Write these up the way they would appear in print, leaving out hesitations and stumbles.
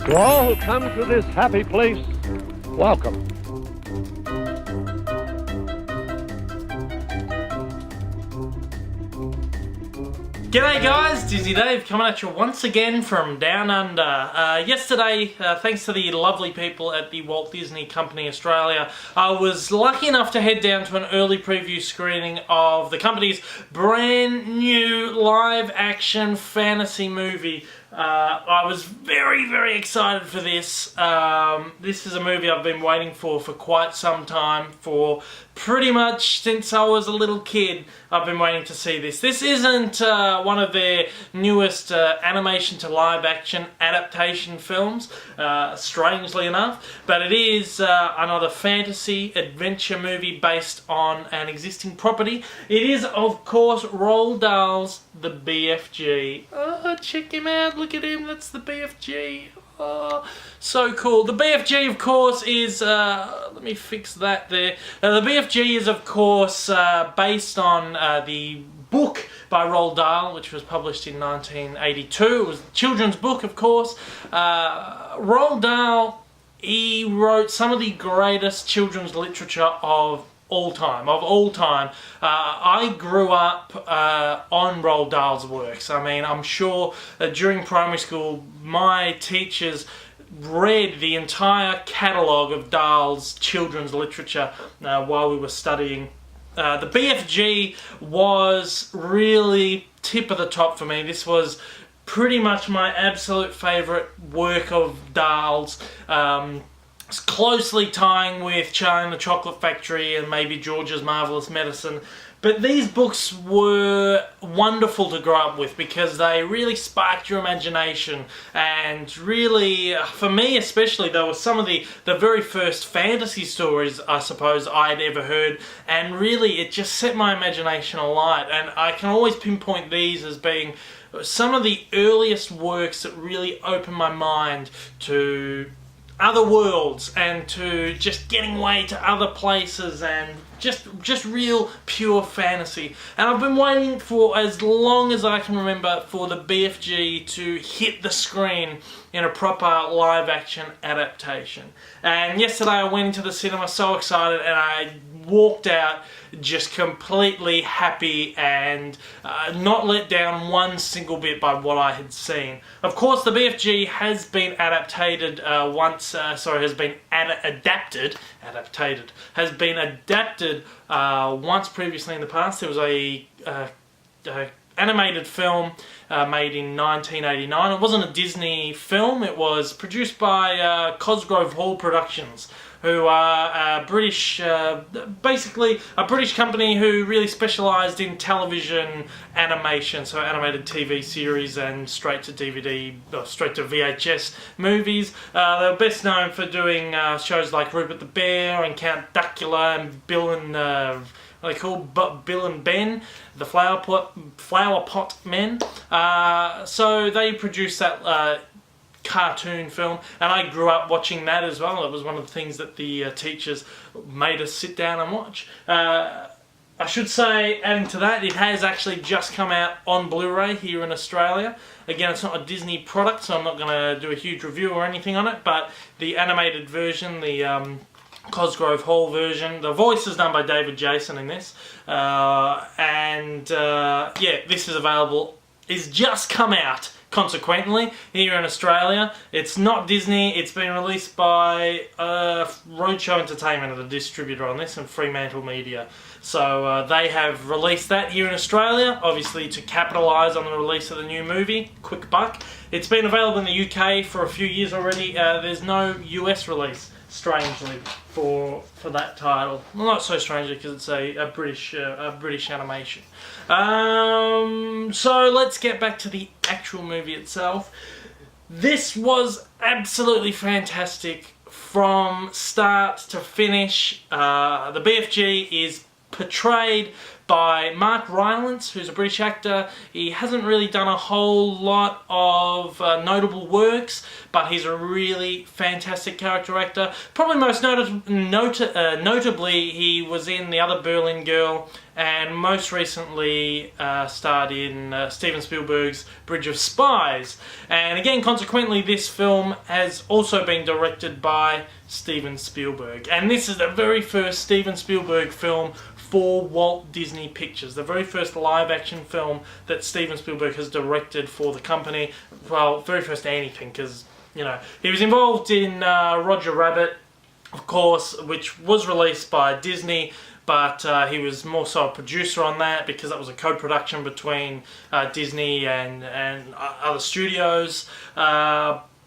To all who come to this happy place, welcome. G'day guys, Dizzy Dave coming at you once again from Down Under. Yesterday, thanks to the lovely people at the Walt Disney Company Australia, I was lucky enough to head down to an early preview screening of the company's brand new live action fantasy movie. I was very excited for this. This is a movie I've been waiting for quite some time, for pretty much since I was a little kid. I've been waiting to see this. This isn't one of their newest animation to live action adaptation films, strangely enough, but it is another fantasy adventure movie based on an existing property. It is, of course, Roald Dahl's The BFG. Oh, check him out, look at him, that's the BFG. Oh, so cool. The BFG, of course, is, let me fix that there. The BFG is, of course, based on the book by Roald Dahl, which was published in 1982. It was a children's book, of course. Roald Dahl, he wrote some of the greatest children's literature of all time. I grew up on Roald Dahl's works. I mean, I'm sure that during primary school, my teachers read the entire catalogue of Dahl's children's literature while we were studying. The BFG was really tip of the top for me. This was pretty much my absolute favourite work of Dahl's. It's closely tying with Charlie and the Chocolate Factory and maybe George's Marvelous Medicine. But these books were wonderful to grow up with because they really sparked your imagination, and really, for me especially, they were some of the very first fantasy stories I suppose I'd ever heard, and really it just set my imagination alight. And I can always pinpoint these as being some of the earliest works that really opened my mind to other worlds and to just getting away to other places and just real pure fantasy. And I've been waiting for as long as I can remember for the BFG to hit the screen in a proper live action adaptation. And yesterday I went into the cinema so excited, and I walked out just completely happy and not let down one single bit by what I had seen. Of course, the BFG has been adapted once previously in the past. There was a animated film made in 1989. It wasn't a Disney film. It was produced by Cosgrove Hall Productions, who are basically a British company who really specialised in television animation, so animated TV series and straight to DVD, or straight to VHS movies. They were best known for doing shows like Rupert the Bear and Count Duckula and Bill and what they call Bill and Ben, the Flower Pot Men. So they produced that cartoon film, and I grew up watching that as well. It was one of the things that the teachers made us sit down and watch. I should say, adding to that, it has actually just come out on Blu-ray here in Australia. Again, it's not a Disney product, so I'm not going to do a huge review or anything on it, but the animated version, the Cosgrove Hall version, the voice is done by David Jason in this, yeah, this is available, it's just come out, consequently, here in Australia. It's not Disney, it's been released by Roadshow Entertainment, the distributor on this, and Fremantle Media. So they have released that here in Australia, obviously to capitalise on the release of the new movie, quick buck. It's been available in the UK for a few years already. There's no US release, strangely, for that title. Well, not so strangely, because it's a British animation. So let's get back to the actual movie itself. This was absolutely fantastic from start to finish. The BFG is portrayed by Mark Rylance, who's a British actor. He hasn't really done a whole lot of notable works, but he's a really fantastic character actor. Probably most notably, he was in The Other Berlin Girl, and most recently starred in Steven Spielberg's Bridge of Spies. And again, consequently, this film has also been directed by Steven Spielberg. And this is the very first Steven Spielberg film for Walt Disney Pictures, the very first live-action film that Steven Spielberg has directed for the company. Well, very first anything, because, you know, he was involved in Roger Rabbit, of course, which was released by Disney, but he was more so a producer on that because that was a co-production between Disney and other studios.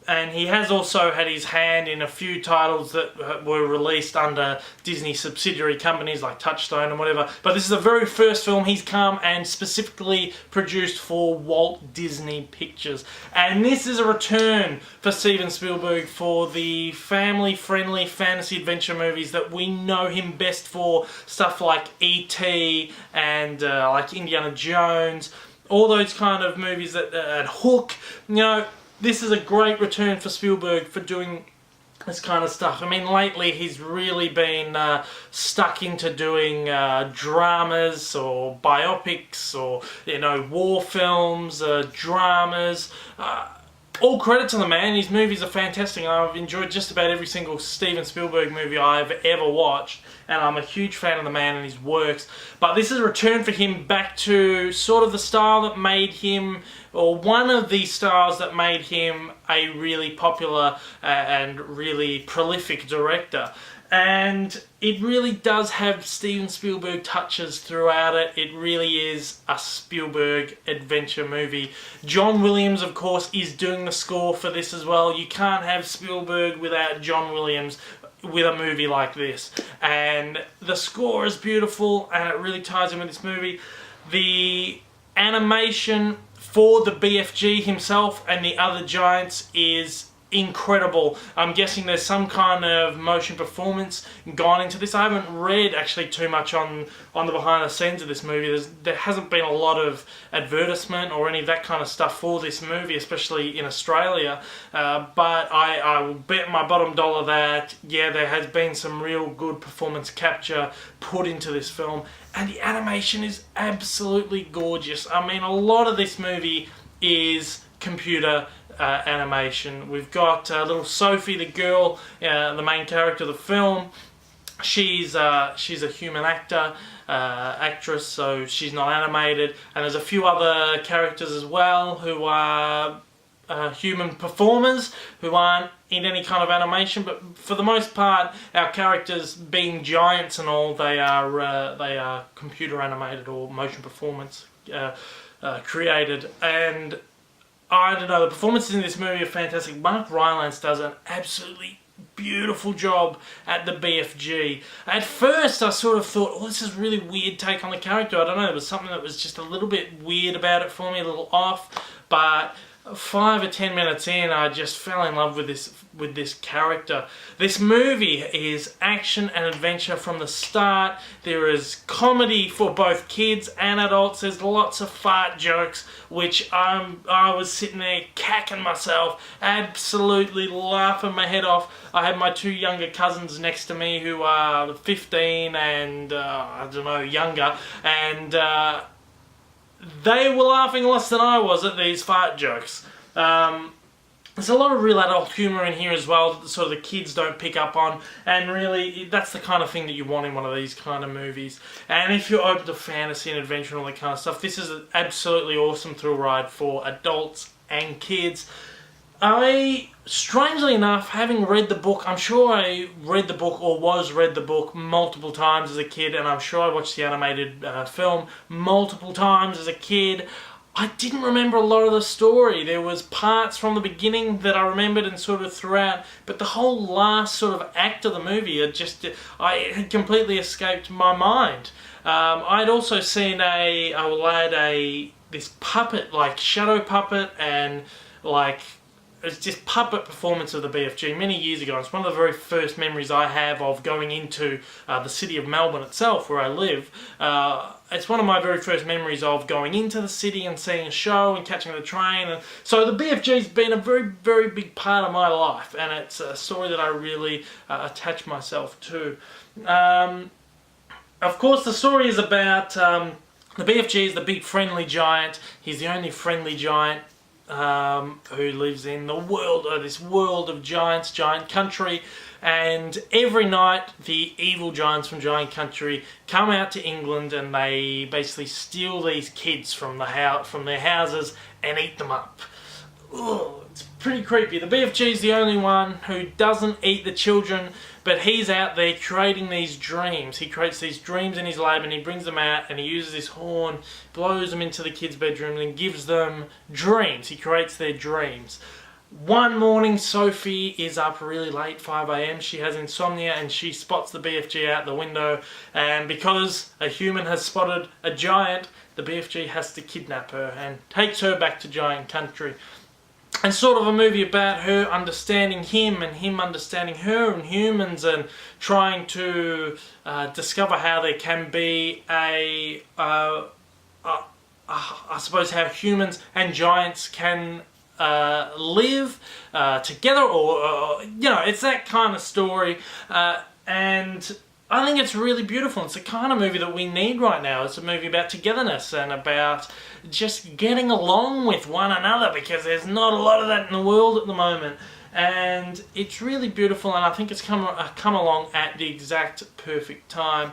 And he has also had his hand in a few titles that were released under Disney subsidiary companies like Touchstone and whatever. But this is the very first film he's come and specifically produced for Walt Disney Pictures. And this is a return for Steven Spielberg for the family-friendly fantasy adventure movies that we know him best for. Stuff like E.T. and like Indiana Jones. All those kind of movies that Hook, you know. This is a great return for Spielberg for doing this kind of stuff. I mean, lately he's really been stuck into doing dramas or biopics or, you know, war films, dramas. All credit to the man. His movies are fantastic. I've enjoyed just about every single Steven Spielberg movie I've ever watched, and I'm a huge fan of the man and his works. But this is a return for him back to sort of the style that made him, or one of the styles that made him a really popular and really prolific director. And it really does have Steven Spielberg touches throughout it. It really is a Spielberg adventure movie. John Williams, of course, is doing the score for this as well. You can't have Spielberg without John Williams with a movie like this. And the score is beautiful, and it really ties in with this movie. The animation for the BFG himself and the other giants is incredible. I'm guessing there's some kind of motion performance gone into this. I haven't read actually too much on the behind the scenes of this movie. There hasn't been a lot of advertisement or any of that kind of stuff for this movie, especially in Australia. But I will bet my bottom dollar that, yeah, there has been some real good performance capture put into this film. And the animation is absolutely gorgeous. I mean, a lot of this movie is computer animation. We've got little Sophie, the girl, the main character of the film. She's a human actress, so she's not animated. And there's a few other characters as well who are human performers who aren't in any kind of animation. But for the most part, our characters, being giants and all, they are computer animated or motion performance created. And I don't know, the performances in this movie are fantastic. Mark Rylance does an absolutely beautiful job at the BFG. At first I sort of thought, oh, this is a really weird take on the character. I don't know, there was something that was just a little bit weird about it for me, a little off. But 5 or 10 minutes in, I just fell in love with this character. This movie is action and adventure from the start. There is comedy for both kids and adults. There's lots of fart jokes, which I was sitting there cacking myself, absolutely laughing my head off. I had my 2 younger cousins next to me who are 15 and I don't know, younger, and they were laughing less than I was at these fart jokes. There's a lot of real adult humour in here as well that sort of the kids don't pick up on, and really that's the kind of thing that you want in one of these kind of movies. And if you're open to fantasy and adventure and all that kind of stuff, this is an absolutely awesome thrill ride for adults and kids. Strangely enough, having read the book, I'm sure I read the book or read the book multiple times as a kid, and I'm sure I watched the animated film multiple times as a kid. I didn't remember a lot of the story. There was parts from the beginning that I remembered and sort of throughout, but the whole last sort of act of the movie, it had completely escaped my mind. I'd also seen this puppet, like shadow puppet, and like it's just puppet performance of the BFG many years ago. It's one of the very first memories I have of going into the city of Melbourne itself, where I live. It's one of my very first memories of going into the city and seeing a show and catching the train. And so the BFG's been a very, very big part of my life, and it's a story that I really attach myself to. Of course, the story is about the BFG is the big friendly giant. He's the only friendly giant who lives in the world, this world of giants, giant country, and every night the evil giants from Giant Country come out to England and they basically steal these kids from their houses and eat them up. Ugh, it's pretty creepy. The BFG is the only one who doesn't eat the children, but he's out there creating these dreams. He creates these dreams in his lab and he brings them out and he uses this horn, blows them into the kids' bedroom and gives them dreams. He creates their dreams. One morning, Sophie is up really late, 5 AM. She has insomnia and she spots the BFG out the window, and because a human has spotted a giant, the BFG has to kidnap her and takes her back to Giant Country. And sort of a movie about her understanding him and him understanding her and humans, and trying to discover how there can be I suppose how humans and giants can live together, or you know, it's that kind of story, and I think it's really beautiful. It's the kind of movie that we need right now. It's a movie about togetherness and about just getting along with one another, because there's not a lot of that in the world at the moment. And it's really beautiful, and I think it's come along at the exact perfect time.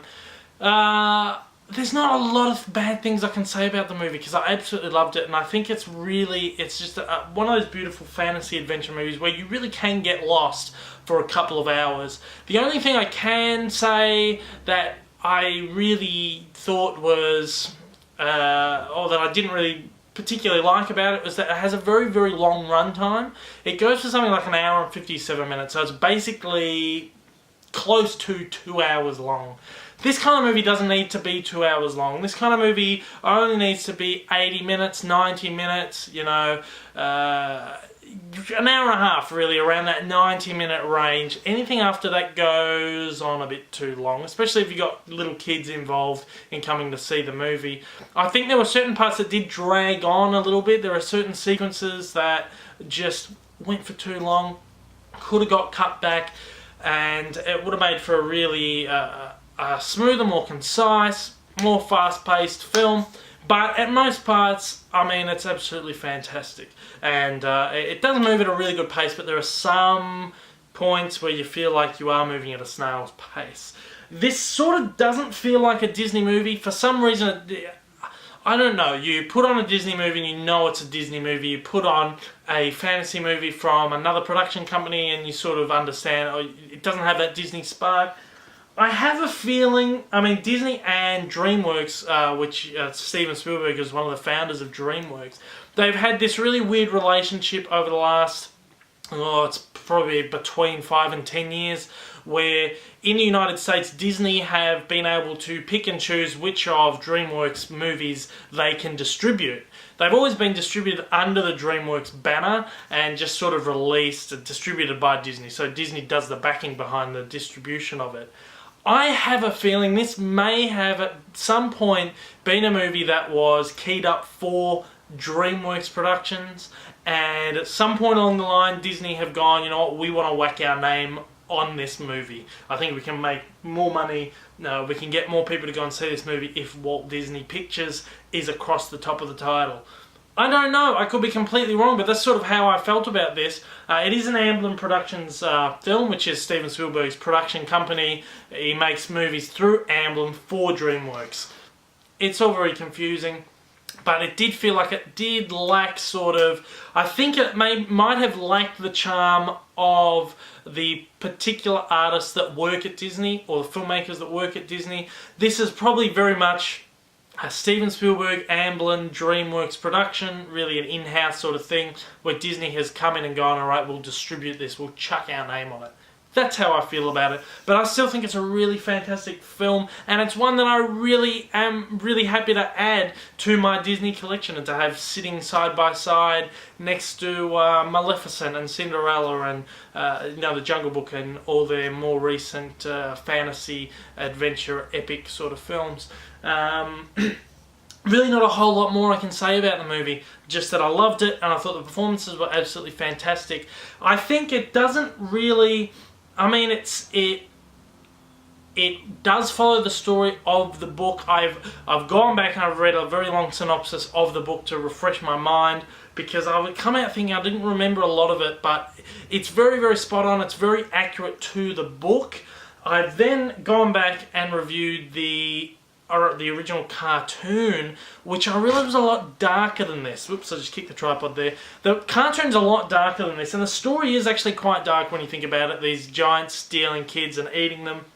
There's not a lot of bad things I can say about the movie, because I absolutely loved it, and I think it's just one of those beautiful fantasy adventure movies where you really can get lost for a couple of hours. The only thing I can say that I really thought was, or that I didn't really particularly like about it, was that it has a very, very long runtime. It goes for something like an hour and 57 minutes, so it's basically close to 2 hours long. This kind of movie doesn't need to be 2 hours long. This kind of movie only needs to be 80 minutes, 90 minutes, you know, an hour and a half really, around that 90-minute range. Anything after that goes on a bit too long, especially if you've got little kids involved in coming to see the movie. I think there were certain parts that did drag on a little bit. There are certain sequences that just went for too long, could have got cut back, and it would have made for a really smoother, more concise, more fast-paced film. But at most parts, I mean, it's absolutely fantastic. And it does move at a really good pace, but there are some points where you feel like you are moving at a snail's pace. This sort of doesn't feel like a Disney movie. For some reason, I don't know. You put on a Disney movie and you know it's a Disney movie. You put on a fantasy movie from another production company and you sort of understand, oh, it doesn't have that Disney spark. I have a feeling, I mean, Disney and DreamWorks, which Steven Spielberg is one of the founders of DreamWorks, they've had this really weird relationship over the last, it's probably between 5 and 10 years, where in the United States, Disney have been able to pick and choose which of DreamWorks movies they can distribute. They've always been distributed under the DreamWorks banner and just sort of released and distributed by Disney. So Disney does the backing behind the distribution of it. I have a feeling this may have at some point been a movie that was keyed up for DreamWorks Productions, and at some point along the line Disney have gone, you know what, we want to whack our name on this movie. I think we can make more money, we can get more people to go and see this movie if Walt Disney Pictures is across the top of the title. I don't know, I could be completely wrong, but that's sort of how I felt about this. It is an Amblin Productions film, which is Steven Spielberg's production company. He makes movies through Amblin for DreamWorks. It's all very confusing, but it did feel like it did lack sort of, I think it might have lacked the charm of the particular artists that work at Disney, or the filmmakers that work at Disney. This is probably very much a Steven Spielberg, Amblin, DreamWorks production, really an in-house sort of thing, where Disney has come in and gone, alright, we'll distribute this, we'll chuck our name on it. That's how I feel about it. But I still think it's a really fantastic film, and it's one that I really am really happy to add to my Disney collection and to have sitting side by side next to Maleficent and Cinderella and The Jungle Book and all their more recent fantasy, adventure, epic sort of films. Really not a whole lot more I can say about the movie, just that I loved it and I thought the performances were absolutely fantastic. I think it doesn't really... I mean, it does follow the story of the book. I've gone back and I've read a very long synopsis of the book to refresh my mind, because I would come out thinking I didn't remember a lot of it, but it's very, very spot on. It's very accurate to the book. I've then gone back and reviewed the original cartoon, which I realised was a lot darker than this. Whoops, I just kicked the tripod there. The cartoon's a lot darker than this, and the story is actually quite dark when you think about it. These giants stealing kids and eating them.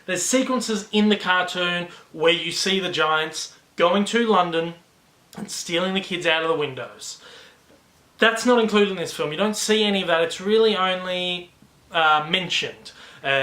There's sequences in the cartoon where you see the giants going to London and stealing the kids out of the windows. That's not included in this film. You don't see any of that. It's really only mentioned.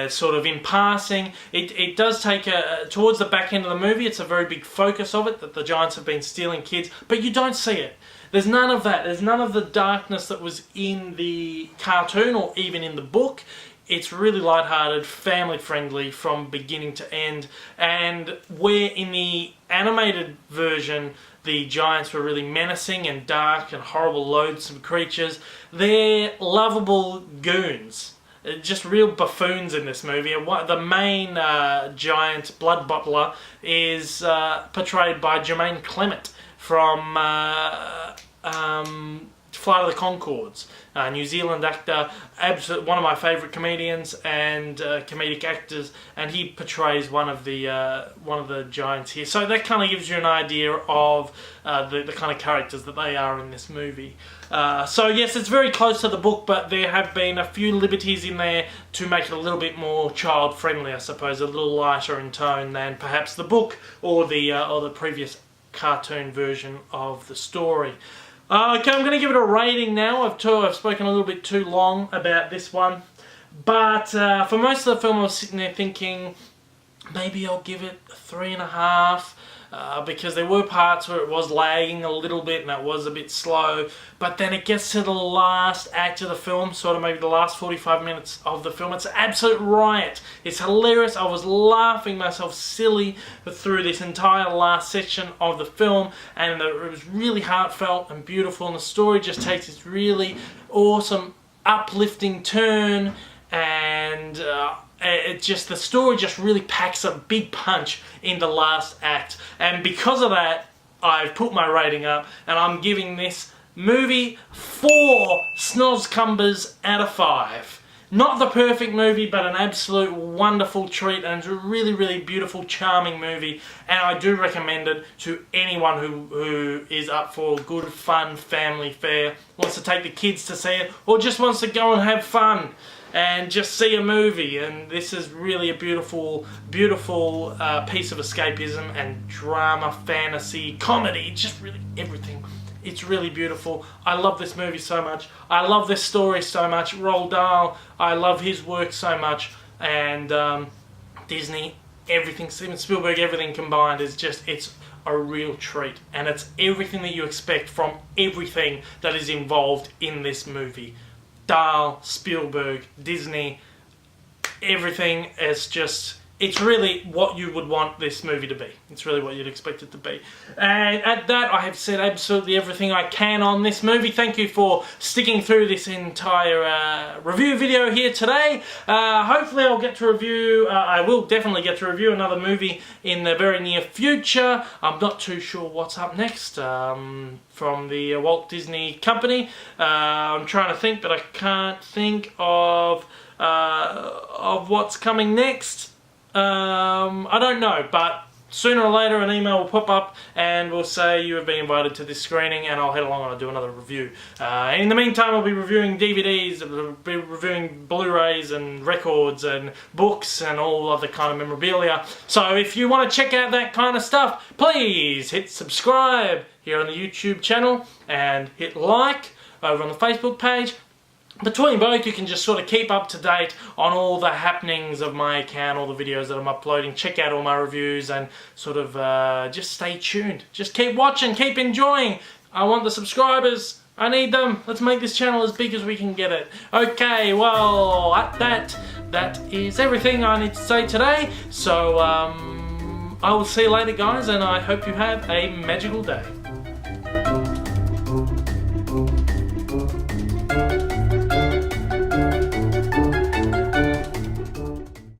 Sort of in passing. It does take towards the back end of the movie, it's a very big focus of it, that the giants have been stealing kids, but you don't see it. There's none of that. There's none of the darkness that was in the cartoon or even in the book. It's really lighthearted, family friendly from beginning to end, and where in the animated version the giants were really menacing and dark and horrible, loathsome creatures, they're lovable goons. Just real buffoons in this movie. The main giant blood bottler is portrayed by Jermaine Clement from Flight of the Conchords, New Zealand actor, one of my favourite comedians and comedic actors, and he portrays one of the giants here. So that kind of gives you an idea of the kind of characters that they are in this movie. So yes, it's very close to the book, but there have been a few liberties in there to make it a little bit more child-friendly, I suppose, a little lighter in tone than perhaps the book or the previous cartoon version of the story. Okay, I'm going to give it a rating now. I've spoken a little bit too long about this one, but for most of the film I was sitting there thinking maybe I'll give it 3.5. Because there were parts where it was lagging a little bit and it was a bit slow, but then it gets to the last act of the film, sort of maybe the last 45 minutes of the film. It's an absolute riot. It's hilarious. I was laughing myself silly through this entire last section of the film, and it was really heartfelt and beautiful, and the story just takes this really awesome uplifting turn, and the story just really packs a big punch in the last act. And because of that, I've put my rating up, and I'm giving this movie 4 snozcumbers out of 5. Not the perfect movie, but an absolute wonderful treat, and it's a really, really beautiful, charming movie, and I do recommend it to anyone who is up for good, fun family fare, wants to take the kids to see it, or just wants to go and have fun and just see a movie. And this is really a beautiful, beautiful piece of escapism and drama, fantasy, comedy, just really everything. It's really beautiful. I love this movie so much. I love this story so much. Roald Dahl, I love his work so much. And Disney, everything, Steven Spielberg, everything combined is just, it's a real treat. And it's everything that you expect from everything that is involved in this movie. Dahl, Spielberg, Disney, everything is just, it's really what you would want this movie to be. It's really what you'd expect it to be. And at that, I have said absolutely everything I can on this movie. Thank you for sticking through this entire review video here today. Hopefully I'll get to review, I will definitely get to review another movie in the very near future. I'm not too sure what's up next from the Walt Disney Company. I'm trying to think, but I can't think of what's coming next. I don't know, but sooner or later an email will pop up and will say you have been invited to this screening, and I'll head along and I'll do another review. In the meantime, I'll be reviewing DVDs, I'll be reviewing Blu-rays and records and books and all other kind of memorabilia. So if you want to check out that kind of stuff, please hit subscribe here on the YouTube channel and hit like over on the Facebook page. between both, you can just sort of keep up to date on all the happenings of my account, all the videos that I'm uploading, check out all my reviews, and sort of just stay tuned. Just keep watching, keep enjoying. I want the subscribers. I need them. Let's make this channel as big as we can get it. Okay, well, that is everything I need to say today. So, I will see you later, guys, and I hope you have a magical day.